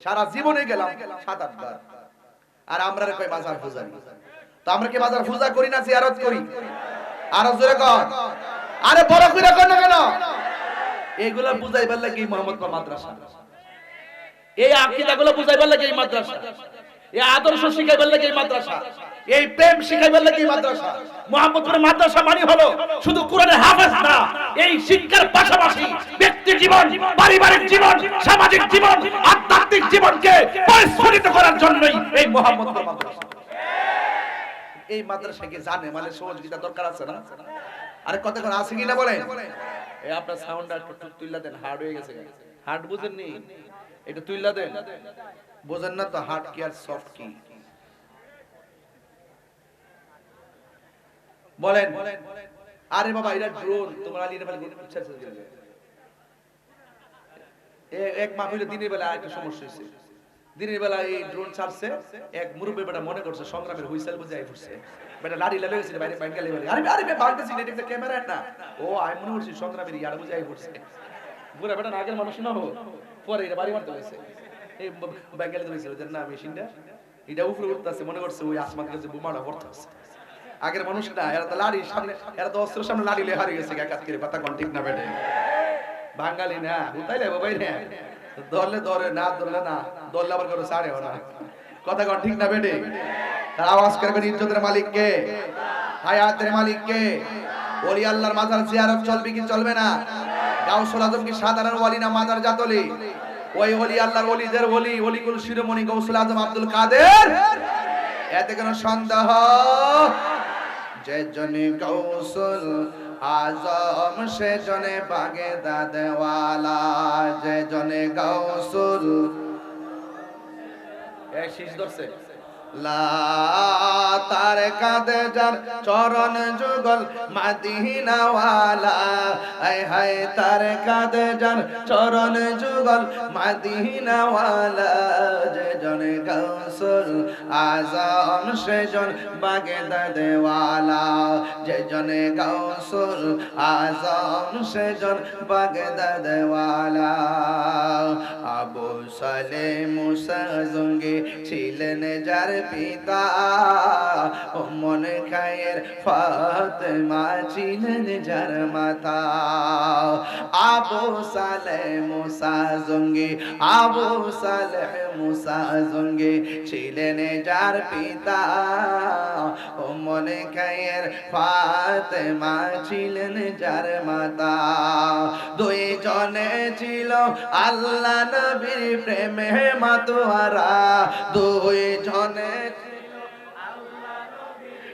সারা জীবনে গেলাম 7-8 বার। আর আমরা কই বাজার পূজা। তো আমরা কি বাজার পূজা করি না জিয়ারত করি? আরো জোরে কর। আরে বড় কইরা কর না কেন? এগুলা বুঝাইবার লাগি মোহাম্মদপুর মাদ্রাসা। এই আকীদাগুলো বুঝাইবার লাগি এই মাদ্রাসা। এই আদর্শ শিখাইবার লাগি এই মাদ্রাসা। এই প্রেম শিখাইবার লাগি এই মাদ্রাসা। মোহাম্মদপুর মাদ্রাসা মানে হলো শুধু কোরআনের হাফেজ না, এই শিক্ষার পাশাপাশি ব্যক্তি জীবন, পারিবারিক জীবন, সামাজিক জীবন, আধ্যাত্মিক জীবনকে পরিস্ফুটিত করার জন্যই এই মোহাম্মদপুর মাদ্রাসা। এই মাদ্রাসাকে জানে মানে সহযোগিতা দরকার আছে না? আরে কত কোন আছে কিনা বলেন? এই আপনার সাউন্ডটা একটু তুইলা দেন, হার্ড হয়ে গেছে। হার্ড বুঝেননি? এটা তুইলা দেন। বুঝেন না তো হার্ড কি আর সফট কি? বলেন। আরে বাবা এটা ড্রোন, তোমার আলী নেপালি ইচ্ছা আছে দিলে। এক মাস হইলো দিনের বেলা একটা সমস্যা হইছে। দিনের বেলা এই ড্রোন ছাড়ছে, এক মুরব্বি বেটা মনে করছে সংগ্রামের হুইসেল বুঝাই ফুটছে। বেটা লাড়ি লাগে গেছে বাইরে বাইঙ্গালে বলে আরে আরে ভাগতেছি এটা একটা ক্যামেরা না। ও আমি মনে করছি সংগ্রামের ইয়ার বুঝাই ফুটছে। বুড়া বেটা আগের মানুষ না হো, পরে এটা বাড়ি মারতে গেছে। এই বাইঙ্গালে ধরেছিল যে না মেশিনটা এটা উপরে উঠতেছে, মনে করছে ওই আসমান কাছে বোমাটা পড়তেছে। আগের মানুষ না, এরা তো লাড়ি সামনে, এরা তো অস্ত্রের সামনে লাড়ি লে হারিয়ে গেছে একাত করে পাতা কোন ঠিক না বেটে। বাঙালি না হুতাইলে বাবাই না, ধরলে ধরে না ধরলে না, ধরলে আবার করে ছাড়েও না। কথা কোন ঠিক না বেটে? তার আওয়াজ করবেন ইজ্জতের মালিক কে? হায়াতের মালিক কে? ওলি আল্লাহর মাজার জিয়ারত চলবে কি চলবে না? গাউসুল আজম কি সাধারণ ওলি না মাজার জাতলি? ওই ওলি আল্লাহর ওলিদের ওলি, ওলিকুল শিরোমণি গাউসুল আজম আব্দুল কাদের। এতে কোনো সন্দেহ? যে জনে গাউসুল আজম সে জনে বাগেদাদ ওয়ালা, যে জনে গাউসুল এই শীষ ধরছে লা তার কাঁধে যার চরণ যুগল মদিনা ওয়ালা, আয় হায় তার কাঁধে যার চরণ যুগল মদিনা ওয়ালা, যে জনে গাউসুল আজম সে জন বাগেদাদ ওয়ালা, যে জনে গাউসুল আজম সে জন বাগেদাদ ওয়ালা। আবু সালেহ মুসা জঙ্গি ছিলেন যার পিতা, উম্মুল খায়ের ফাতেমা ছিলেন যার মাতা। আবু সালেহ মুসা জঙ্গি, আবু সালেহ মুসা জঙ্গি ছিলেন যার পিতা, উম্মুল খায়ের ফাতেমা ছিলেন যার মাতা। দুই জনে ছিল আল্লাহ নবীর প্রেমে মাতোয়ারা, দুই জনে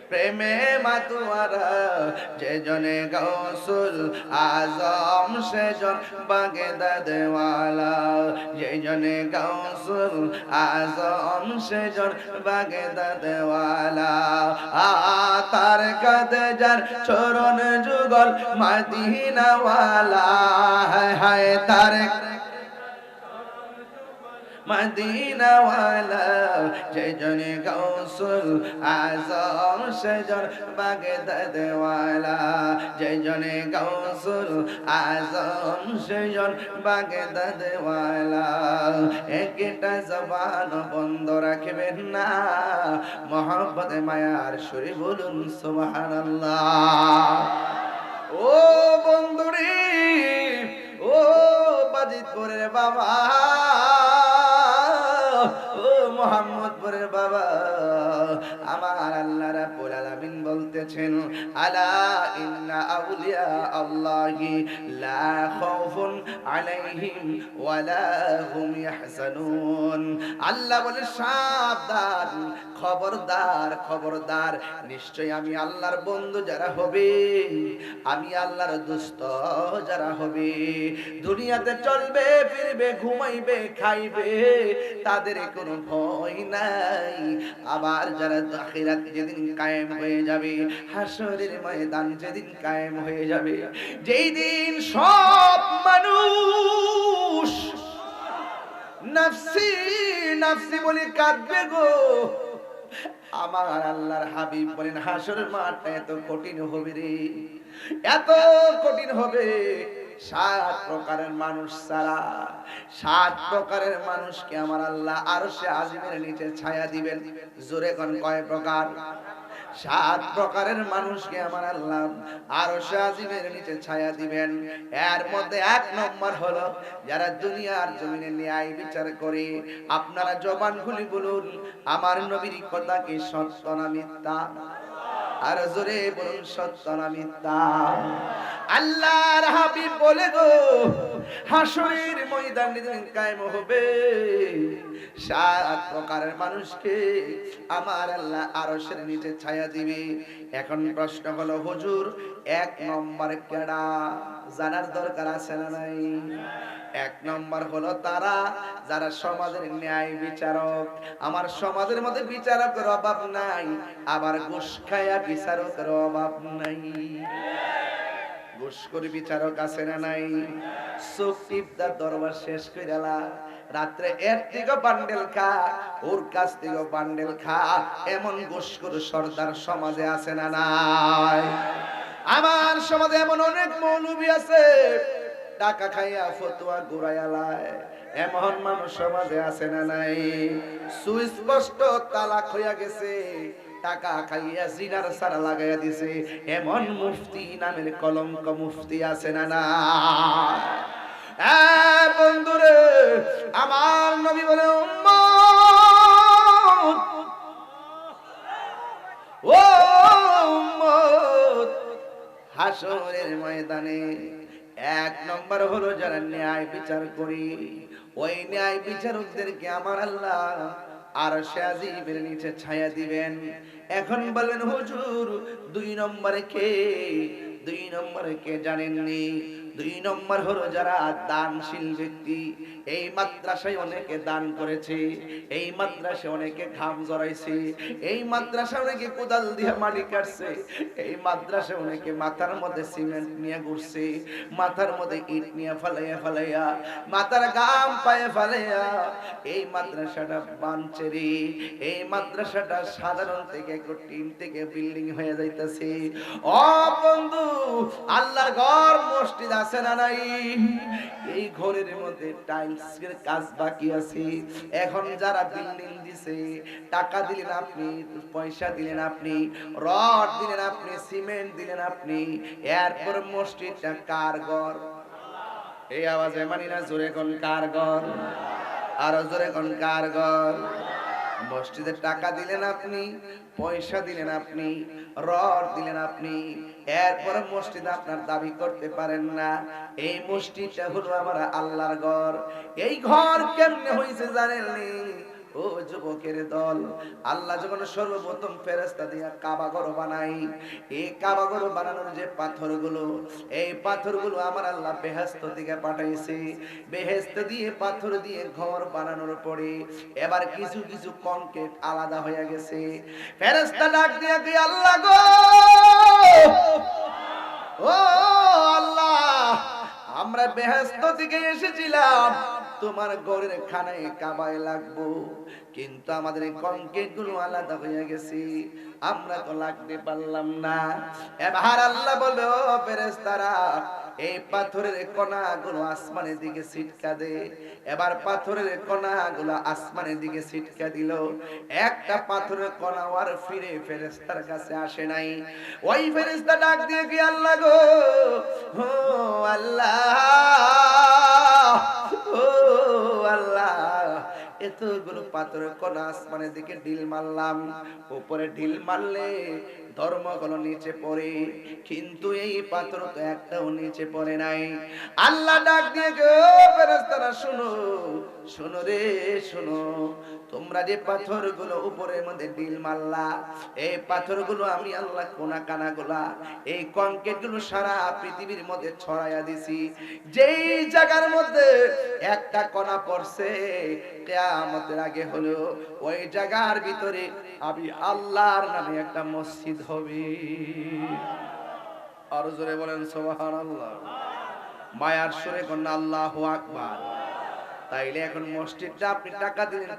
প্রেমে মাতোয়ারা, যে জনে গাউসুল আজম সে জন বাগেদাদ ওয়ালা, যে জনে গাউসুল আজম সে জন বাগেদাদ ওয়ালা। তার কাঁধে যার চরণ যুগল মদিনা ওয়ালা, হায় হায় তার মদিনা ওয়ালা, যে জনে গাউসুল আজম সে জন বাগদাদ ওয়ালা, যে জনে গাউসুল আজম সে জন বাগদাদ ওয়ালা। একটা জবান বন্ধ রাখবেন না, মহব্বত মায়ার সুরে বলুন সুবহানাল্লাহ। ও বন্ধুরে, ও বাজিতপুরের বাবা, ও মোহাম্মদপুরের বাবা, আমার আল্লাহ রাব্বুল আলামিন বলতেছেন আলা ইন্না আউলিয়া আল্লাহি লা খাউফুন আলাইহিম ওয়ালা হুম ইয়াহজানুন। আল্লাহ বলে সাবধান, খবরদার খবরদার, নিশ্চয় আমি আল্লাহর বন্ধু যারা হবে, আমি আল্লাহর দোস্ত যারা হবে, দুনিয়াতে চলবে ফিরবে ঘুমাইবে খাইবে, তাদের কোনো ভয় নাই। আবার যারা আখিরাত যেদিন কায়েম হয়ে যাবে, হাসরের ময়দান যেদিন কায়েম হয়ে যাবে, যেই দিন সব মানুষ নাফসি নাফসি বলে কাঁদবে গো, আমার আল্লাহর হাবিব বলেন হাসরের মাঠটা এত কঠিন হবে রে, এত কঠিন হবে, সাত প্রকারের মানুষ ছাড়া সাত প্রকারের মানুষকে আমার আল্লাহ আরশে আজিমের নিচে ছায়া দিবেন। জোরে কোন কয় প্রকার? সাত প্রকারের মানুষকে আমার আল্লাহ আরশে আজিমের নিচে ছায়া দিবেন। এর মধ্যে এক নম্বর হলো যারা দুনিয়ার জমিনে ন্যায় বিচার করে। আপনারা জবান খুলে বলুন, আমার নবীর কথা কি সত্য না মিথ্যা? আর জোরে বলুন, সত্য না মিথ্যা? আল্লাহর হাবিব বলে গো, হাসরের ময়দানে যেদিন কায়েম হবে, সাত প্রকারের মানুষকে আমার আল্লাহ আরশের নিচে ছায়া দিবে। এখন প্রশ্ন হলো হুজুর, এক নম্বর কেডা? জানার দরকার আছে না নাই? এক নম্বর হলো তারা যারা সমাজের ন্যায় বিচারক। আমার সমাজের মধ্যে বিচারকের অভাব নাই, আবার ঘুষ খায়া বিচারকের অভাব নাই। ঘুষখোর বিচারক আছে না নাই? চোখ টিপদার দরবার শেষ কইরালা, রাত্রে এর থেকে বান্ডেল খা, ওর কাছ থেকে বান্ডেল খা, এমন ঘুষখোর সর্দার সমাজে আছে না নাই? আমার সমাজে এমন অনেক মৌলবি আছে, টাকা খাইয়া ফতোয়া ঘুরাইয়ালায়, এমন মানুষ সমাজে আছে না নাই? সুস্পষ্ট তালাক হইয়া গেছে, টাকা খাইয়া জিনার সারা লাগাইয়া দিছে, এমন মুফতি নামের কলঙ্ক মুফতি আছে না না? বন্ধুরে, আমার নবী বলে, উম্মত ও উম্মত, হাসরের ময়দানে এক নম্বর হলো যারা ন্যায় বিচার করি, ওই ন্যায় বিচারকদেরকে আমার আল্লাহ আরশে আজিমের নিচে ছায়া দিবেন। এখন বলেন হুজুর, দুই নম্বরে কে? দুই নম্বরে কে জানেননি? দুই নম্বর হলো যারা দানশীল ব্যক্তি। এই মাদ্রাসায় অনেকে দান করেছে, এই মাদ্রাসায় অনেকে ঘাম জড়াইছে, এই মাদ্রাসায় অনেকে কোদাল দিয়ে মাটি কাটছে, এই মাদ্রাসায় অনেকে মাথার মধ্যে সিমেন্ট নিয়ে ঘুরছে, মাথার মধ্যে ইট নিয়ে ফালাইয়া ফালাইয়া, মাথার ঘাম পায়ে ফালাইয়া এই মাদ্রাসাটা বানছে রে। এই মাদ্রাসাটা সাধারণ থেকে একটু টিন থেকে বিল্ডিং হয়ে যাইতেছে। ও বন্ধু, আল্লাহর ঘর মসজিদ আছে না নাই? এই ঘরের মধ্যে টাইলসের কাজ বাকি আছে। এখন যারা বিল্ডিং দিছে, টাকা দিলেন আপনি, পয়সা দিলেন আপনি, রড দিলেন আপনি, সিমেন্ট দিলেন আপনি, এরপর মসজিদটা কার ঘর? এই আওয়াজে মানি না, জোরে কোন কার ঘর? আরো জোরে কোন কার ঘর? মসজিদের টাকা দিলেন আপনি, পয়সা দিলেন আপনি, রড দিলেন আপনি, এরপর মসজিদ আপনার দাবি করতে পারেন না। এই মসজিদটা হলো আমার আল্লাহর ঘর। এই ঘর কেমনে হয়েছে জানেননি? ও যুবকের দল, আল্লাহ যখন সর্বপ্রথম ফেরেশতা দিয়া কাবা ঘর বানাই, এই কাবা ঘর বানানোর যে পাথরগুলো, এই পাথরগুলো আমার আল্লাহ বেহেশত থেকে পাঠাইছে। বেহেশত দিয়ে পাথর দিয়ে ঘর বানানোর পরে এবার কিছু কিছু কংক্রিট আলাদা হয়ে গেছে। ফেরেশতা ডাক দিয়া কই, আল্লাহ গো, ও আল্লাহ, আমরা বেহেশত থেকে এসেছিলাম, তোমার ঘরের খানায় কাবায় লাগবো, কিন্তু আমাদের এই কংক্রিট গুলো আলাদা হয়ে গেছে, আমরা তো লাগতে পারলাম না। এবার আল্লাহ বলবে, ও ফেরেশতারা, এই পাথরের কণাগুলো আসমানের দিকে ছিটকা দে। এবার পাথরের কণাগুলো আসমানের দিকে ছিটকা দিল। একটা পাথরের কণা আর ফিরে ফেরেশতার কাছে আসে নাই। ওই ফেরেশতা ডাক দিয়ে কি, আল্লাহ গো, ও আল্লাহ, ও আল্লাহ, এতগুলো পাথরের কণা আসমানের দিকে ঢিল মারলাম, উপরে ঢিল মারলে ধর্মগুলো নিচে পড়ে, কিন্তু এই পাথর তো একটাও নিচে পড়ে নাই। আল্লাহ ডাক দিয়ে গো, ফেরেশতারা শোনো, শোনো রে শোনো, তোমরা যে পাথরগুলো উপরের মধ্যে ঢিল মারলা, এই পাথরগুলো আমি আল্লাহ কোনা কানাগুলা, এই কংক্রিটগুলো সারা পৃথিবীর মধ্যে ছড়াইয়া দিছি। যেই জায়গার মধ্যে একটা কণা পড়ছে, কিয়ামতের আগে হলো ওই জায়গার ভিতরে আমি আল্লাহর নামে একটা মসজিদ হবে। আর জোরে বলেন সুবহানাল্লাহ। মায়ার সুরে কোন আল্লাহু আকবার। তাইলে এখন মসজিদটা আপনি টাকা দিলেন,